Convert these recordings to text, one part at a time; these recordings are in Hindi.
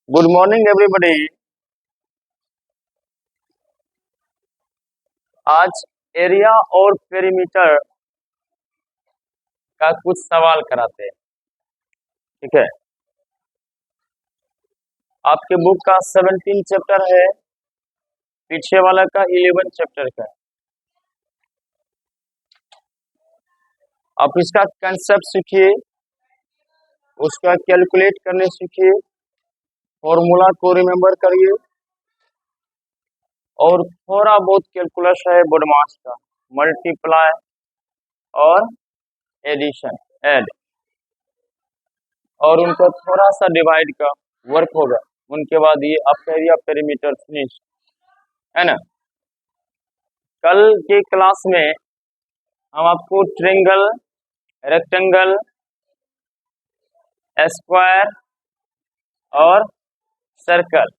Good morning everybody. आज एरिया और पेरीमीटर का कुछ सवाल कराते हैं। ठीक है, आपके बुक का 17 चैप्टर है, पीछे वाला का 11 चैप्टर का है। आप इसका कंसेप्ट सीखिए, उसका कैलकुलेट करने सीखिए, फॉर्मूला को रिमेम्बर करिए और थोड़ा बहुत कैलकुलस है बोडमास का, मल्टीप्लाई और एडिशन ऐड, और उनका थोड़ा सा डिवाइड का वर्क होगा। उनके बाद ये आपका एरिया पेरीमीटर फिनिश है ना। कल के क्लास में हम आपको ट्रायंगल, रेक्टेंगल, स्क्वायर और सर्कल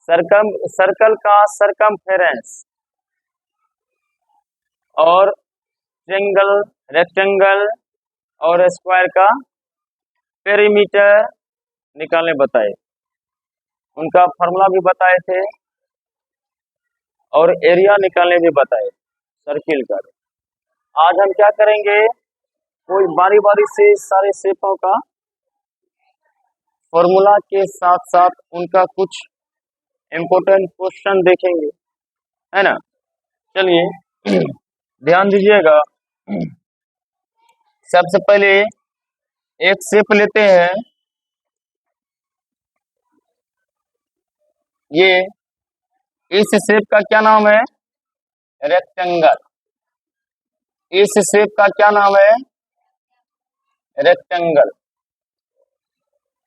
सर्कल का सरकमफेरेंस और ट्रायंगल, रेक्टेंगल और स्क्वायर का पेरीमीटर निकालने बताए, उनका फॉर्मूला भी बताए थे और एरिया निकालने भी बताए सर्किल का। आज हम क्या करेंगे, कोई बारी बारी से सारे शेपों का फॉर्मूला के साथ साथ उनका कुछ इम्पोर्टेंट क्वेश्चन देखेंगे, है ना। चलिए ध्यान दीजिएगा। सबसे पहले एक शेप लेते हैं, ये इस शेप का क्या नाम है, रेक्टेंगल। इस शेप का क्या नाम है, रेक्टेंगल।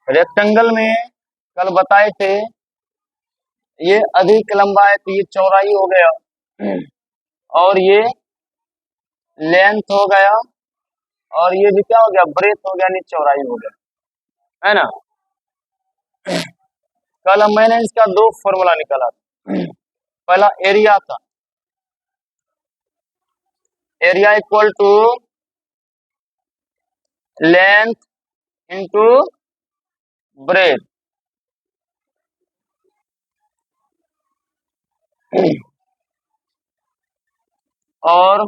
रेक्टेंगल में कल बताए थे ये अधिक लंबा है तो ये चौड़ाई हो गया और ये लेंथ हो गया और ये भी क्या हो गया, ब्रेथ हो गया, नहीं चौड़ाई हो गया, है ना। कल मैंने इसका दो फॉर्मूला निकाला था। पहला एरिया था, area equal to length into breadth. और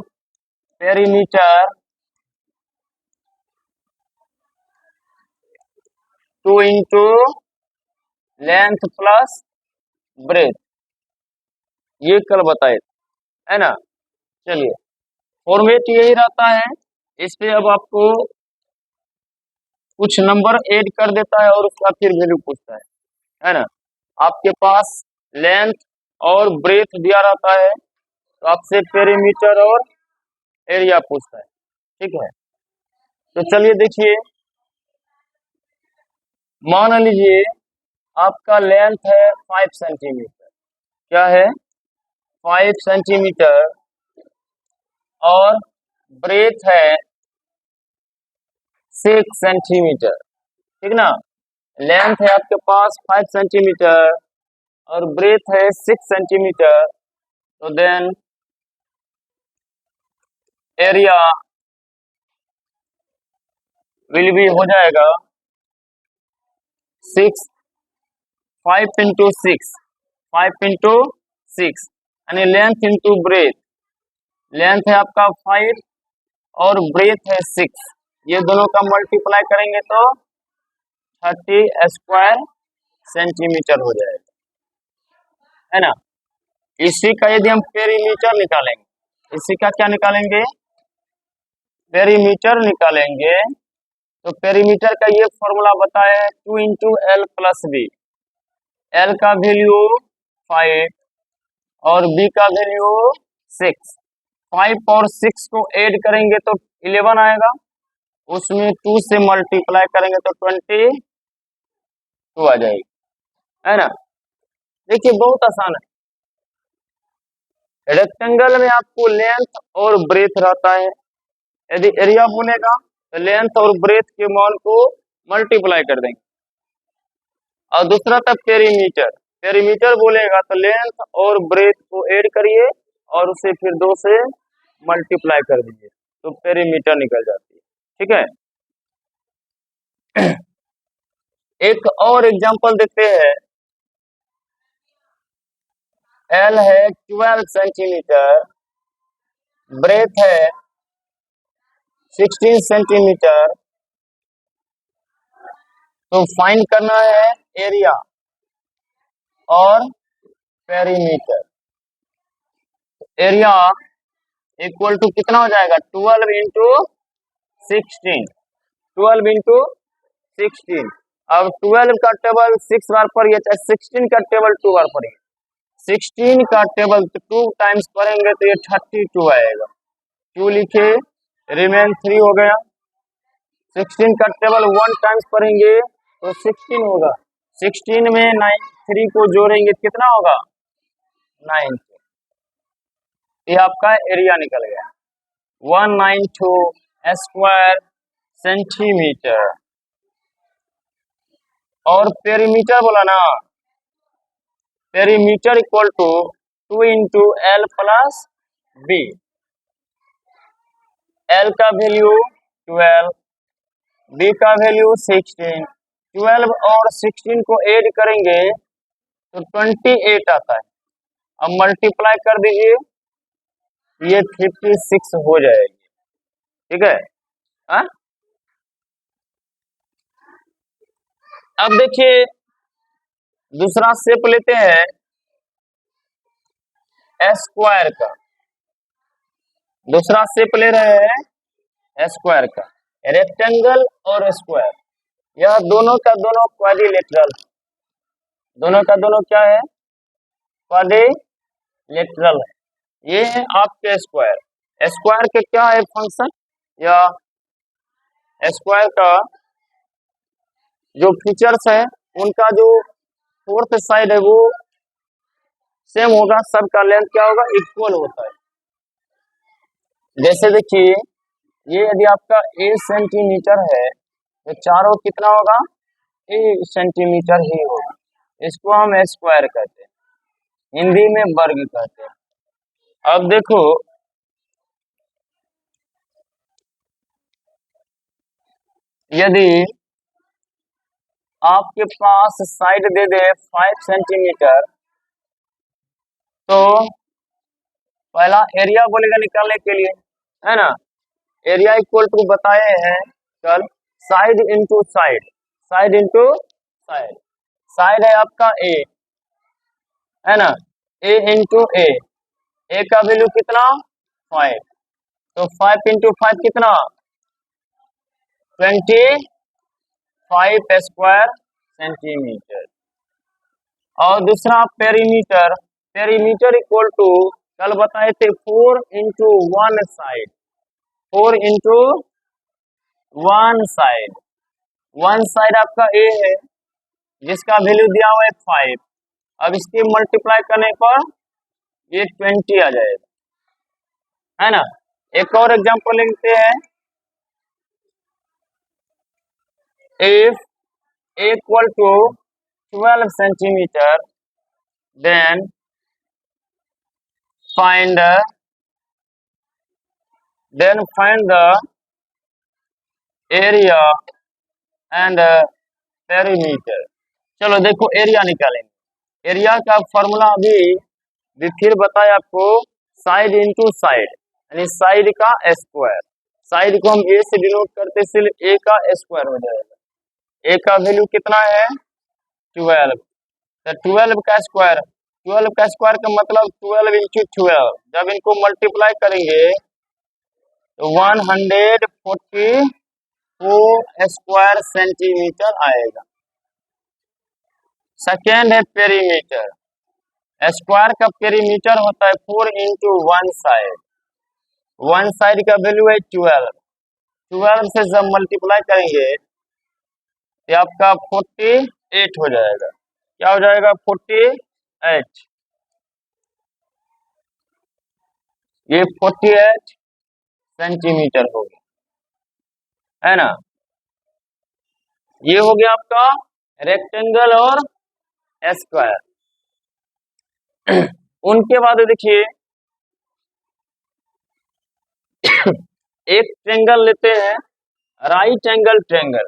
perimeter 2 into length plus breadth, ये कल बताए, है ना। चलिए फॉर्मेट यही रहता है, इस पे अब आपको कुछ नंबर ऐड कर देता है और उसका फिर वैल्यू पूछता है ना। आपके पास लेंथ और ब्रेथ दिया रहता है तो आपसे पेरीमीटर और एरिया पूछता है। ठीक है, तो चलिए देखिए, मान लीजिए आपका लेंथ है 5 सेंटीमीटर, क्या है 5 सेंटीमीटर, और ब्रेथ है 6 सेंटीमीटर। ठीक ना, लेंथ है आपके पास 5 सेंटीमीटर और ब्रेथ है 6 सेंटीमीटर, तो देन एरिया विल भी हो जाएगा 6, 5 इंटू 6, 5 इंटू 6 यानी लेंथ इंटू ब्रेथ। लेंथ है आपका 5 और ब्रेथ है 6, ये दोनों का मल्टीप्लाई करेंगे तो 30 स्क्वायर सेंटीमीटर हो जाएगा, है ना। इसी का यदि हम पेरीमीटर निकालेंगे, इसी का क्या निकालेंगे, पेरीमीटर निकालेंगे, तो पेरीमीटर का ये फॉर्मूला बताया है 2 into L plus B. L का वैल्यू 5 और बी का वैल्यू 6। 5 और 6 को ऐड करेंगे तो 11 आएगा, उसमें 2 से मल्टीप्लाई करेंगे तो 22 आ जाएगी, है ना। देखिए बहुत आसान है। रेक्टेंगल में आपको लेंथ और ब्रेथ रहता है, यदि एरिया बोलेगा तो लेंथ और ब्रेथ के मान को मल्टीप्लाई कर देंगे, और दूसरा था पेरीमीटर। पेरीमीटर बोलेगा तो लेंथ और ब्रेथ को ऐड करिए और उसे फिर 2 से मल्टीप्लाई कर दीजिए तो पेरीमीटर निकल जाती है। ठीक है, एक और एग्जांपल देते हैं। एल है 12 सेंटीमीटर, ब्रेथ है 16 सेंटीमीटर। तो फाइंड करना है एरिया और पेरीमीटर। एरिया इक्वल टू कितना हो जाएगा, 12 इंटू 16, 12 इंटू 16। अब 12 का टेबल 6 बार पढ़िए, चाहे 16 का टेबल 2 बार पढ़िए। 16 का टेबल 2 टाइम्स पढ़ेंगे तो ये 32 आएगा। 2 लिखे, रिमेन 3 हो गया। 16 का टेबल 1 टाइम्स पढ़ेंगे तो 16 होगा। 16 में 3 को जोड़ेंगे कितना होगा, 9। ये आपका एरिया निकल गया, 192 स्क्वायर सेंटीमीटर। और पेरीमीटर बोला ना, perimeter equal to 2 into L plus B. L का वैल्यू 12, बी का वैल्यू 16। 12 और 16 को ऐड करेंगे तो 28 आता है। अब मल्टीप्लाई कर दीजिए, ये 56 हो जाएगी। ठीक है। हा? अब देखिए दूसरा शेप लेते हैं स्क्वायर का। दूसरा शेप ले रहे हैं स्क्वायर का, रेक्टेंगल और स्क्वायर। यह दोनों का दोनों क्वाड्रिलेटरल, दोनों का दोनों क्या है, क्वाड्रिलेटरल है। ये है आपके स्क्वायर। स्क्वायर के क्या है फंक्शन, या स्क्वायर का जो फीचर्स है उनका जो फोर्थ साइड है वो सेम होगा, सबका लेंथ क्या होगा, इक्वल होता है। जैसे देखिए ये यदि आपका a सेंटीमीटर है तो चारों कितना होगा, a सेंटीमीटर ही होगा। इसको हम स्क्वायर कहते हैं, हिंदी में वर्ग कहते हैं। अब देखो यदि आपके पास साइड दे दे 5 सेंटीमीटर तो पहला एरिया बोलेगा निकालने के लिए, है ना। एरिया इक्वल टू बताए हैं कल, side into side, side into side. Side है आपका ए, है ना, ए इंटू ए। ए का वैल्यू कितना, 5, तो 5 इंटू 5 कितना, 25 स्क्वायर सेंटीमीटर। और दूसरा पेरीमीटर, पेरीमीटर इक्वल टू कल बताए थे 4 into 1 side, 4 into 1 side. 1 side आपका ए है जिसका वैल्यू दिया हुआ है 5। अब इसके मल्टीप्लाई करने पर ये 20 आ जाएगा, है ना। एक और एग्जांपल लेते हैं, if a equal to 12 centimeter then find the area and perimeter। चलो देखो एरिया निकालेंगे। एरिया का फॉर्मूला अभी फिर बताया आपको, साइड इंटू साइड, यानी साइड का स्क्वायर। साइड को हम ए से डिनोट करते इसलिए ए का स्क्वायर हो जाएगा। ए का वैल्यू कितना है, 12, तो 12 का स्क्वायर, 12 का स्क्वायर का मतलब 12 इंटू 12। जब इनको मल्टीप्लाई करेंगे तो 144 स्क्वायर सेंटीमीटर आएगा। सेकेंड है पेरीमीटर। स्क्वायर का पेरीमीटर होता है 4 इंटू 1 साइड। 1 साइड का वैल्यू है 12, 12 से जब मल्टीप्लाई करेंगे तो आपका 48 हो जाएगा। क्या हो जाएगा, 48। ये 48 सेंटीमीटर हो गया, है ना। ये हो गया आपका रेक्टेंगल और स्क्वायर। उनके बाद देखिए एक ट्रेंगल लेते हैं, right angle triangle.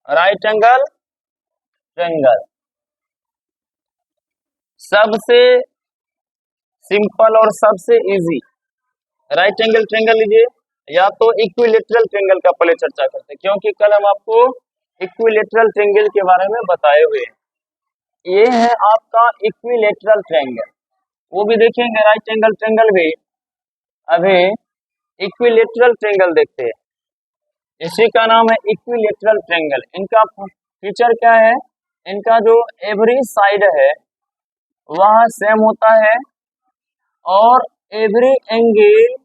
Right angle triangle. सबसे सिंपल और सबसे इजी राइट एंगल ट्रायंगल लीजिए, या तो इक्विलेटरल ट्रायंगल का पहले चर्चा करते हैं, क्योंकि कल हम आपको इक्विलेटरल ट्रायंगल के बारे में बताए हुए हैं। ये है आपका इक्विलेटरल ट्रायंगल, वो भी देखेंगे राइट एंगल ट्रायंगल भी। अभी इक्विलेटरल ट्रायंगल देखते हैं, इसी का नाम है इक्विलेटरल ट्रायंगल। इनका फीचर क्या है, इनका जो एवरी साइड है वह सेम होता है और एवरी एंगल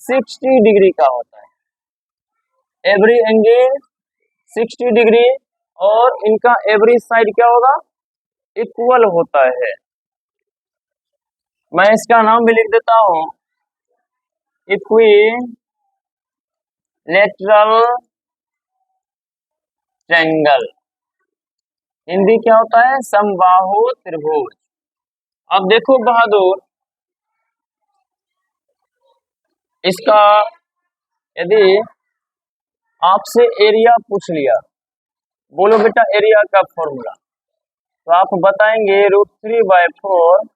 60 डिग्री का होता है। एवरी एंगल 60 डिग्री और इनका एवरी साइड क्या होगा, इक्वल होता है। मैं इसका नाम भी लिख देता हूं, इक्विलेटरल ट्रायंगल। हिंदी क्या होता है, समबाहु त्रिभुज। अब देखो बहादुर, इसका यदि आपसे एरिया पूछ लिया, बोलो बेटा एरिया का फॉर्मूला, तो आप बताएंगे √3/4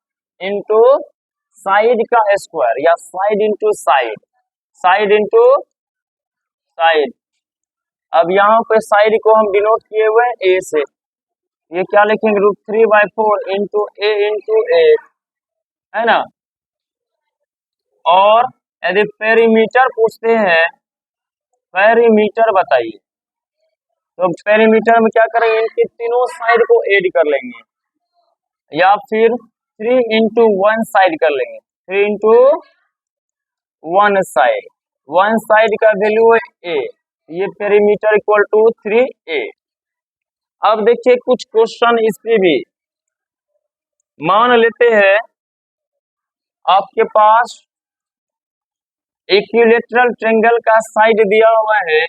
इंटू साइड का स्क्वायर, या side into side, side into side. अब यहाँ पे साइड को हम डिनोट किए हुए हैं ए से, ये क्या लिखेंगे, √3/4 इंटू ए, है ना। और यदि पेरीमीटर पूछते हैं, पेरीमीटर बताइए, तो पेरीमीटर में क्या करेंगे, इनके तीनों साइड को ऐड कर लेंगे, या फिर 3 इंटू 1 साइड कर लेंगे, 3 इंटू 1 साइड, 1 साइड का वैल्यू है ए, ये पेरीमीटर इक्वल टू 3a। अब देखिए कुछ क्वेश्चन इस पे भी, मान लेते हैं आपके पास इक्विलेटरल ट्रायंगल का साइड दिया हुआ है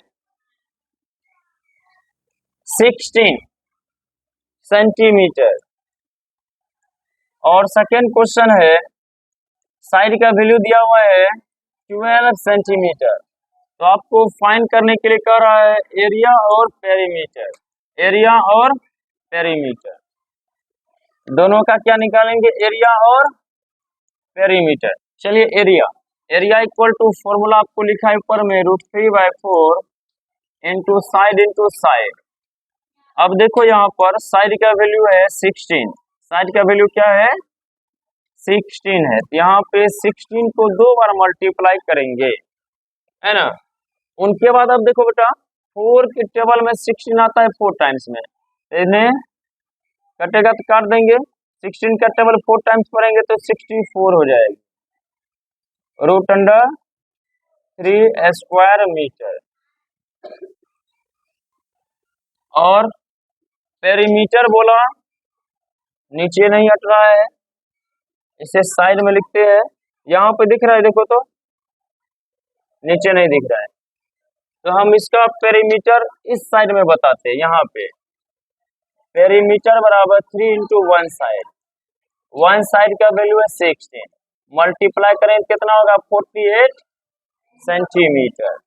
16 सेंटीमीटर, और सेकेंड क्वेश्चन है साइड का वैल्यू दिया हुआ है 12 सेंटीमीटर। तो आपको फाइंड करने के लिए कह रहा है एरिया और पेरीमीटर, एरिया और पेरीमीटर दोनों का क्या निकालेंगे, एरिया और पेरीमीटर। चलिए एरिया इक्वल टू फॉर्मूला आपको लिखा है ऊपर में, √3/4 इंटू साइड। अब देखो यहाँ पर साइड का वैल्यू है 16, साइड का वैल्यू क्या है 16 है, यहाँ पे 16 को 2 बार मल्टीप्लाई करेंगे, है ना। उनके बाद अब देखो बेटा 4 के टेबल में 16 आता है 4 टाइम्स में, इन्हें कटेगा तो काट देंगे, 16 का टेबल 4 टाइम्स करेंगे तो 64 हो जाएगी, √3 स्क्वायर मीटर। और पेरीमीटर बोला नीचे नहीं हट रहा है, इसे साइड में लिखते हैं, यहाँ पे दिख रहा है देखो, तो नीचे नहीं दिख रहा है, तो हम इसका पेरीमीटर इस साइड में बताते हैं। यहाँ पे पेरीमीटर बराबर 3 इंटू 1 साइड, 1 साइड का वैल्यू है 16, मल्टीप्लाई करें कितना होगा 48 सेंटीमीटर।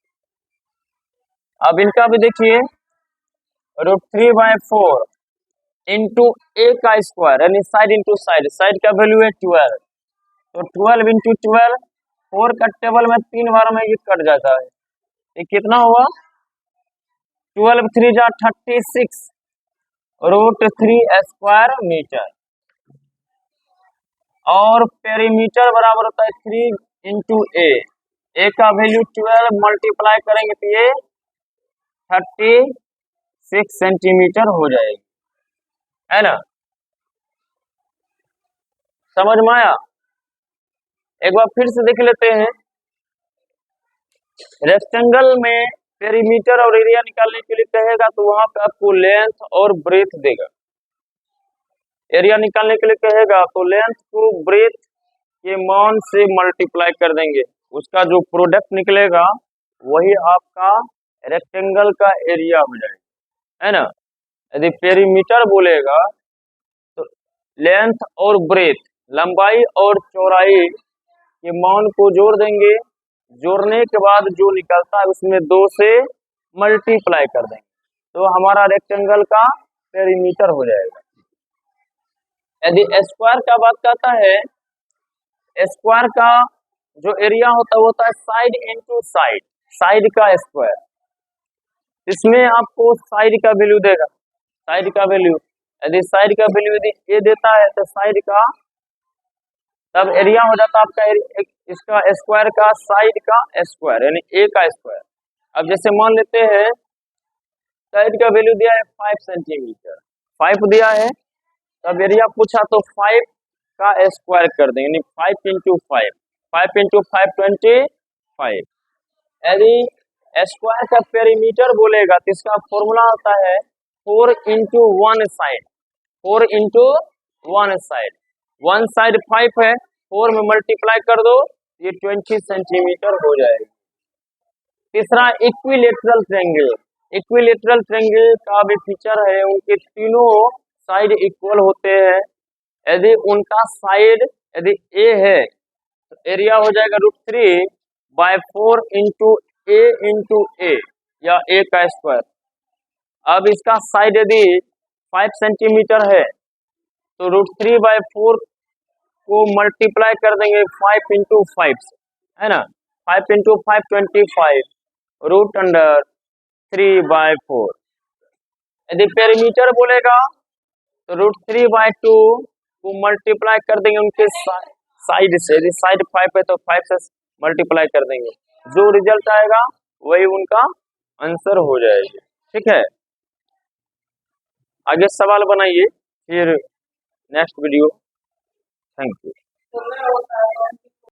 अब इनका भी देखिए √3/4 इंटू ए का स्क्वायर, यानी साइड इंटू साइड, साइड का वैल्यू है 12, तो 12 इंटू 12, 4 का टेबल में 3 बार में ये कट जाता है, ये कितना हुआ 12 3 जा 36, √3 स्क्वायर मीटर। और पेरीमीटर बराबर होता है 3 इंटू ए का वैल्यू 12 मल्टीप्लाई करेंगे तो ये 36 सेंटीमीटर हो जाएगी, है ना। समझ में आया, एक बार फिर से देख लेते हैं। रेक्टेंगल में पेरीमीटर और एरिया निकालने के लिए कहेगा तो वहां पे आपको लेंथ और ब्रेथ देगा, एरिया निकालने के लिए कहेगा तो लेंथ को ब्रेथ के मान से मल्टीप्लाई कर देंगे, उसका जो प्रोडक्ट निकलेगा वही आपका रेक्टेंगल का एरिया हो जाएगा, है ना। यदि पेरीमीटर बोलेगा तो लेंथ और ब्रेथ, लंबाई और चौड़ाई के मान को जोड़ देंगे, जोड़ने के बाद जो निकलता है उसमें 2 से मल्टीप्लाई कर देंगे, तो हमारा रेक्टेंगल का पेरीमीटर हो जाएगा। यदि स्क्वायर का बात करता है, स्क्वायर का जो एरिया होता है वो होता है साइड इनटू साइड, साइड का स्क्वायर। इसमें आपको साइड का वैल्यू देगा, साइड का वैल्यू, यदि साइड का वैल्यू यदि ए देता है तो साइड का, तब एरिया हो जाता है आपका इसका स्क्वायर का साइड का स्क्वायर यानी ए का स्क्वायर। अब जैसे मान लेते हैं साइड का वैल्यू दिया है 5 सेंटीमीटर, 5 दिया है, तब एरिया पूछा तो 5 का स्क्वायर कर देंगे यानी 5 इंटू 5, 5 इंटू 5 25। यदि स्क्वायर का पेरीमीटर बोलेगा तो इसका फॉर्मूला होता है 4 into 1 side, 4 into 1 side, 1 side 5 है, 4 में मल्टीप्लाई कर दो, ये 20 सेंटीमीटर हो जाएगा। तीसरा इक्विलेटरल ट्रायंगल, इक्विलेटरल ट्रायंगल का भी फीचर है, उनके तीनों साइड इक्वल होते हैं। यदि उनका साइड यदि ए है तो एरिया हो जाएगा √3/4 इंटू ए या ए का स्क्वायर। अब इसका साइड यदि 5 सेंटीमीटर है तो √3/4 को मल्टीप्लाई कर देंगे 5 इंटू 5 से, है ना, 5 इंटू 5 25, √3/4। यदि पेरीमीटर बोलेगा तो √3/2 को मल्टीप्लाई कर देंगे उनके साइड से, यदि साइड 5 है तो 5 से मल्टीप्लाई कर देंगे, जो रिजल्ट आएगा वही उनका आंसर हो जाएगा। ठीक है, आगे सवाल बनाइए फिर नेक्स्ट वीडियो। Thank you.